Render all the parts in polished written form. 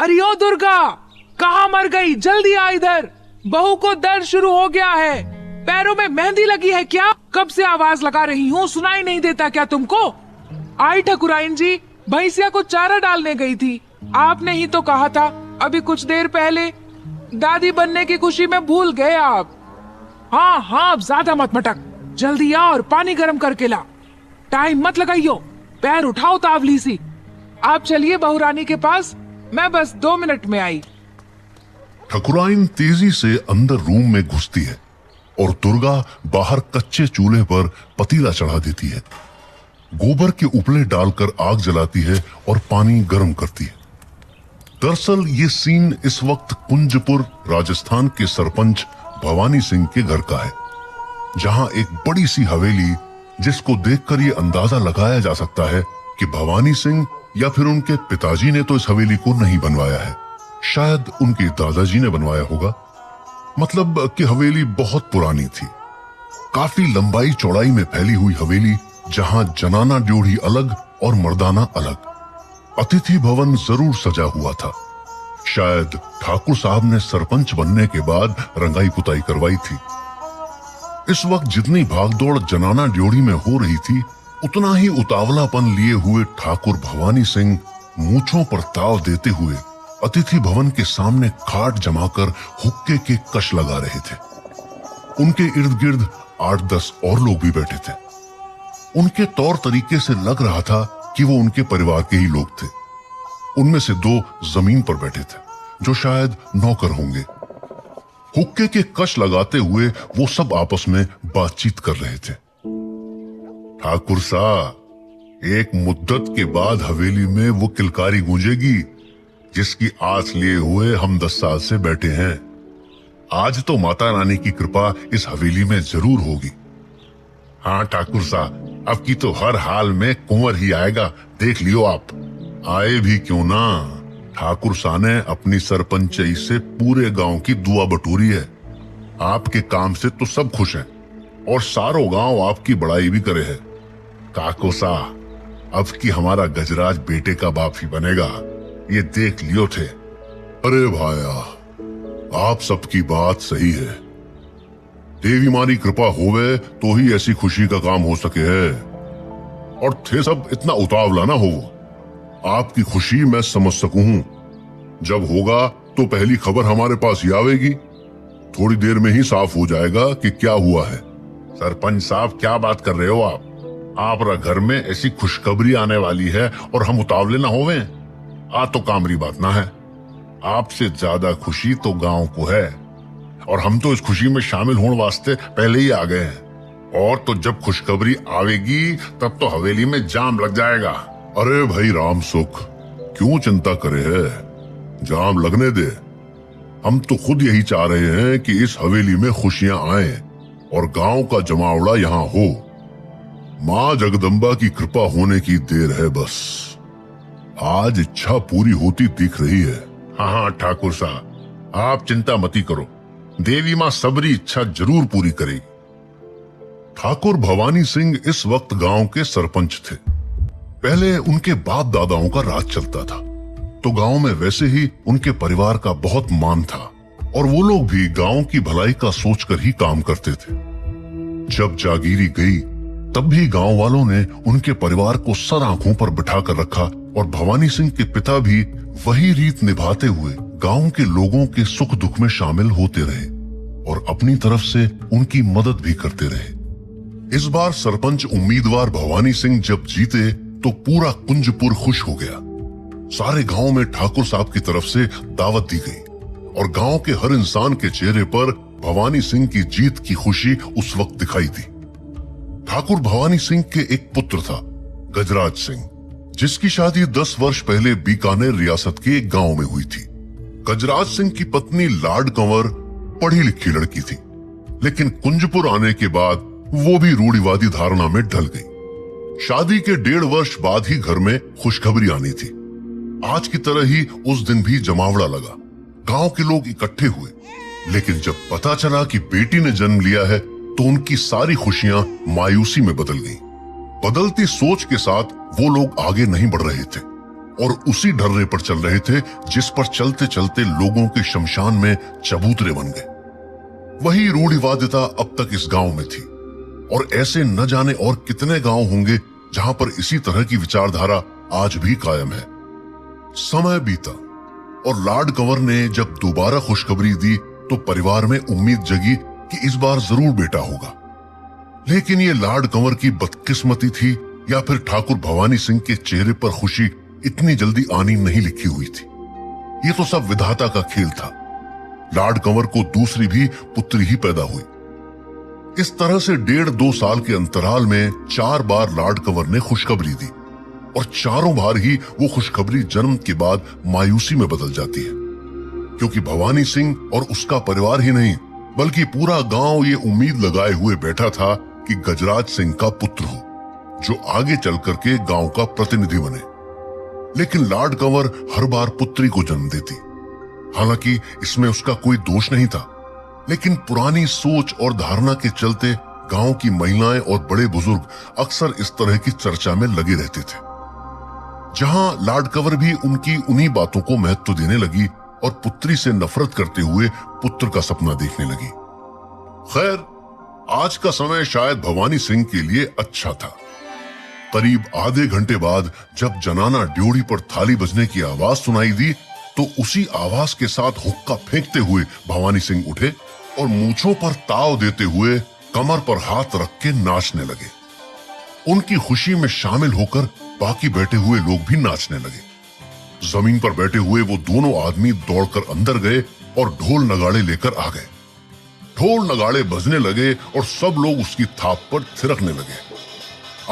अरे ओ दुर्गा, कहाँ मर गई? जल्दी आ इधर, बहू को दर्द शुरू हो गया है। पैरों में मेहंदी लगी है क्या? कब से आवाज लगा रही हूँ, सुनाई नहीं देता क्या तुमको? आई ठकुराइन जी, भैंसिया को चारा डालने गई थी। आपने ही तो कहा था अभी कुछ देर पहले। दादी बनने की खुशी में भूल गए आप। हाँ हाँ, अब ज्यादा मत मटक, जल्दी आ और पानी गर्म करके ला। टाइम मत लगाइयो, पैर उठाओ तावली सी। आप चलिए बहुरानी के पास, मैं बस 2 मिनट में आई। ठकुराइन तेजी से अंदर रूम में घुसती है और दुर्गा बाहर कच्चे चूल्हे पर पतीला चढ़ा देती है। गोबर के उपले डालकर आग जलाती है और पानी गर्म करती है। दरअसल ये सीन इस वक्त कुंजपुर राजस्थान के सरपंच भवानी सिंह के घर का है, जहां एक बड़ी सी हवेली, जिसको देखकर ये अंदाजा लगाया जा सकता है कि भवानी सिंह या फिर उनके पिताजी ने तो इस हवेली को नहीं बनवाया है, शायद उनके दादाजी ने बनवाया होगा। मतलब कि हवेली बहुत पुरानी थी, काफी लंबाई चौड़ाई में फैली हुई हवेली, जहां जनाना ड्योढ़ी अलग और मर्दाना अलग। अतिथि भवन जरूर सजा हुआ था, शायद ठाकुर साहब ने सरपंच बनने के बाद रंगाई पुताई करवाई थी। इस वक्त जितनी भागदौड़ जनाना ड्योढ़ी में हो रही थी, उतना ही उतावलापन लिए हुए ठाकुर भवानी सिंह मूंछों पर ताव देते हुए अतिथि भवन के सामने खाट जमाकर हुक्के के कश लगा रहे थे। उनके इर्द गिर्द 8-10 और लोग भी बैठे थे। उनके तौर तरीके से लग रहा था कि वो उनके परिवार के ही लोग थे। उनमें से 2 जमीन पर बैठे थे, जो शायद नौकर होंगे। हुक्के के कश लगाते हुए वो सब आपस में बातचीत कर रहे थे। ठाकुर साहब, एक मुद्दत के बाद हवेली में वो किलकारी गूंजेगी जिसकी आस लिए हुए हम 10 साल से बैठे हैं। आज तो माता रानी की कृपा इस हवेली में जरूर होगी। हाँ ठाकुर साहब, अब की तो हर हाल में कुंवर ही आएगा, देख लियो आप। आए भी क्यों ना, ठाकुर साहब ने अपनी सरपंचई से पूरे गांव की दुआ बटोरी है। आपके काम से तो सब खुश हैं और सारो गांव आपकी बड़ाई भी करे है। काको साहब, अब की हमारा गजराज बेटे का बाप ही बनेगा, ये देख लियो थे। अरे भाया, आप सबकी बात सही है। देवी मारी कृपा होवे तो ही ऐसी खुशी का काम हो सके है। और थे सब इतना उतावला ना हो। आपकी खुशी मैं समझ सकूं। जब होगा तो पहली खबर हमारे पास ही आवेगी। थोड़ी देर में ही साफ हो जाएगा कि क्या हुआ है। सरपंच साहब, क्या बात कर रहे हो आप घर में ऐसी खुशखबरी आने वाली है और हम उतावले ना होवे? तो कामरी बात ना है। आपसे ज्यादा खुशी तो गांव को है और हम तो इस खुशी में शामिल होने वास्ते पहले ही आ गए हैं। और तो जब खुशखबरी आवेगी तब तो हवेली में जाम लग जाएगा। अरे भाई राम सुख, क्यों चिंता करे है, जाम लगने दे। हम तो खुद यही चाह रहे हैं कि इस हवेली में खुशियां आए और गांव का जमावड़ा यहाँ हो। माँ जगदम्बा की कृपा होने की देर है बस। आज इच्छा पूरी होती दिख रही है। हाँ ठाकुर साहब, आप चिंता मती करो, देवी माँ सबरी इच्छा जरूर पूरी करेगी। ठाकुर भवानी सिंह इस वक्त गांव के सरपंच थे। पहले उनके बाप दादाओं का राज चलता था, तो गांव में वैसे ही उनके परिवार का बहुत मान था और वो लोग भी गांव की भलाई का सोचकर ही काम करते थे। जब जागीरी गई तब भी गांव वालों ने उनके परिवार को सर आंखों पर बिठाकर रखा और भवानी सिंह के पिता भी वही रीत निभाते हुए गांव के लोगों के सुख दुख में शामिल होते रहे और अपनी तरफ से उनकी मदद भी करते रहे। इस बार सरपंच उम्मीदवार भवानी सिंह जब जीते तो पूरा कुंजपुर खुश हो गया। सारे गांव में ठाकुर साहब की तरफ से दावत दी गई और गांव के हर इंसान के चेहरे पर भवानी सिंह की जीत की खुशी उस वक्त दिखाई दी। ठाकुर भवानी सिंह के एक पुत्र था, गजराज सिंह, जिसकी शादी 10 वर्ष पहले बीकानेर रियासत के एक गांव में हुई थी। गजराज सिंह की पत्नी लाड कंवर पढ़ी लिखी लड़की थी, लेकिन कुंजपुर आने के बाद वो भी रूढ़िवादी धारणा में ढल गई। शादी के 1.5 वर्ष बाद ही घर में खुशखबरी आनी थी। आज की तरह ही उस दिन भी जमावड़ा लगा। गांव के लोग इकट्ठे हुए, लेकिन जब पता चला कि बेटी ने जन्म लिया है तो उनकी सारी खुशियां मायूसी में बदल गईं। बदलती सोच के साथ वो लोग आगे नहीं बढ़ रहे थे। और उसी ढर्रे पर चल रहे थे जिस पर चलते चलते लोगों के शमशान में चबूतरे बन गए। वही रूढ़िवादिता अब तक इस गांव में थी और ऐसे न जाने और कितने गांव होंगे जहां पर इसी तरह की विचारधारा आज भी कायम है। समय बीता और लाड कंवर ने जब दोबारा खुशखबरी दी तो परिवार में उम्मीद जगी कि इस बार जरूर बेटा होगा। लेकिन ये लाड कंवर की बदकिस्मती थी या फिर ठाकुर भवानी सिंह के चेहरे पर खुशी इतनी जल्दी आनी नहीं लिखी हुई थी। ये तो सब विधाता का खेल था। लाड कंवर को दूसरी भी पुत्री ही पैदा हुई। इस तरह से 1.5-2 साल के अंतराल में 4 बार लाड कंवर ने खुशखबरी दी और चारों बार ही वो खुशखबरी जन्म के बाद मायूसी में बदल जाती है, क्योंकि भवानी सिंह और उसका परिवार ही नहीं बल्कि पूरा गांव ये उम्मीद लगाए हुए बैठा था कि गजराज सिंह का पुत्र हो जो आगे चल करके गांव का प्रतिनिधि बने। लेकिन लाड कंवर हर बार पुत्री को जन्म देती। हालांकि इसमें उसका कोई दोष नहीं था, लेकिन पुरानी सोच और धारणा के चलते गांव की महिलाएं और बड़े बुजुर्ग अक्सर इस तरह की चर्चा में लगे रहते थे, जहां लाड कंवर भी उनकी उन्हीं बातों को महत्व देने लगी और पुत्री से नफरत करते हुए पुत्र का सपना देखने लगी। खैर, आज का समय शायद भवानी सिंह के लिए अच्छा था। करीब आधे घंटे बाद जब जनाना ड्योढ़ी पर थाली बजने की आवाज सुनाई दी तो उसी आवाज के साथ हुक्का फेंकते हुए भवानी सिंह उठे और मूंछों पर ताव देते हुए कमर पर हाथ रख के नाचने लगे। उनकी खुशी में शामिल होकर बाकी बैठे हुए लोग भी नाचने लगे। जमीन पर बैठे हुए वो दोनों आदमी दौड़कर अंदर गए और ढोल नगाड़े लेकर आ गए। ढोल नगाड़े बजने लगे और सब लोग उसकी थाप पर थिरकने लगे।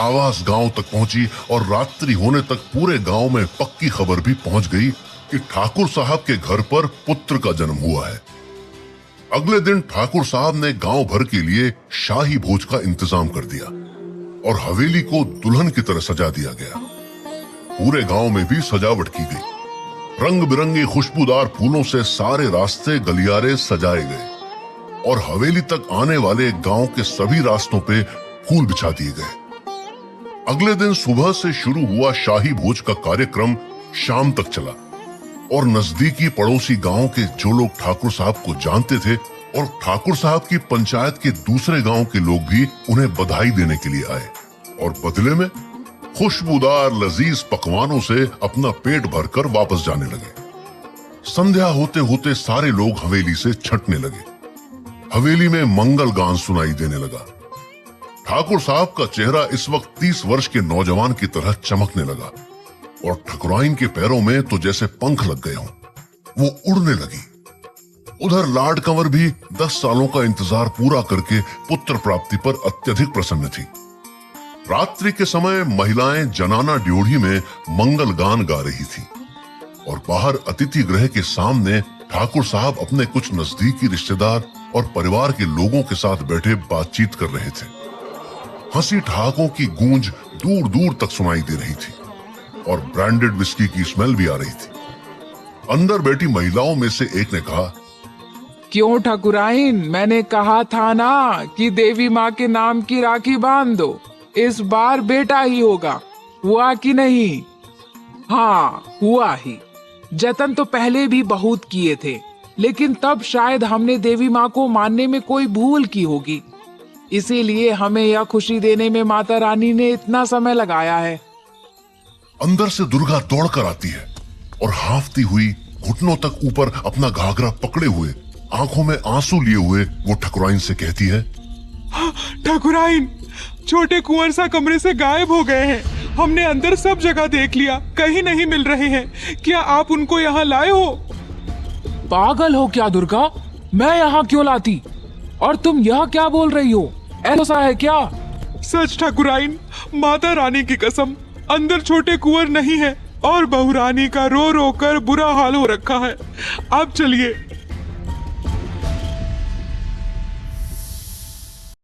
आवाज गांव तक पहुंची और रात्रि होने तक पूरे गांव में पक्की खबर भी पहुंच गई कि ठाकुर साहब के घर पर पुत्र का जन्म हुआ है। अगले दिन ठाकुर साहब ने गांव भर के लिए शाही भोज का इंतजाम कर दिया और हवेली को दुल्हन की तरह सजा दिया गया। पूरे गांव में भी सजावट की गई। रंग बिरंगे खुशबूदार फूलों से सारे रास्ते गलियारे सजाए गए और हवेली तक आने वाले गांव के सभी रास्तों पे फूल बिछा दिए गए। अगले दिन सुबह से शुरू हुआ शाही भोज का कार्यक्रम शाम तक चला और नजदीकी पड़ोसी गांव के जो लोग ठाकुर साहब को जानते थे और ठाकुर साहब की पंचायत के दूसरे गांव के लोग भी उन्हें बधाई देने के लिए आए और बदले में खुशबूदार लजीज पकवानों से अपना पेट भरकर वापस जाने लगे। संध्या होते होते सारे लोग हवेली से छंटने लगे। हवेली में मंगल गान सुनाई देने लगा। ठाकुर साहब का चेहरा इस वक्त 30 वर्ष के नौजवान की तरह चमकने लगा और ठकुराइन के पैरों में तो जैसे पंख लग गए हों, वो उड़ने लगी। उधर लाड कंवर भी 10 सालों का इंतजार पूरा करके पुत्र प्राप्ति पर अत्यधिक प्रसन्न थी। रात्रि के समय महिलाएं जनाना ड्योढ़ी में मंगल गान गा रही थी और बाहर अतिथि गृह के सामने ठाकुर साहब अपने कुछ नजदीकी रिश्तेदार और परिवार के लोगों के साथ बैठे बातचीत कर रहे थे। हंसी ठहाकों की गूंज दूर दूर तक सुनाई दे रही थी और ब्रांडेड विस्की की स्मेल भी आ रही थी। अंदर बैठी महिलाओं में से एक ने कहा, क्यों ठाकुराइन, मैंने कहा था ना कि देवी माँ के नाम की राखी बांध दो, इस बार बेटा ही होगा। हुआ कि नहीं? हाँ, हुआ ही। जतन तो पहले भी बहुत किए थे, लेकिन तब शायद हमने देवी माँ को मानने में कोई भूल की होगी, इसीलिए हमें यह खुशी देने में माता रानी ने इतना समय लगाया है। अंदर से दुर्गा दौड़कर आती है और हांफती हुई घुटनों तक ऊपर अपना घाघरा पकड़े हुए, आंखों में आंसू लिए हुए वो ठकुराइन से कहती है, ठाकुराइन, छोटे कुंवर सा कमरे से गायब हो गए हैं। हमने अंदर सब जगह देख लिया, कहीं नहीं मिल रहे हैं। क्या आप उनको यहाँ लाए हो? पागल हो क्या दुर्गा? मैं यहाँ क्यों लाती? और तुम यह क्या बोल रही हो? ऐसा है क्या? सच ठाकुराइन, माता रानी की कसम, अंदर छोटे कुंवर नहीं है और बहुरानी का रो रो कर बुरा हाल हो रखा है। अब चलिए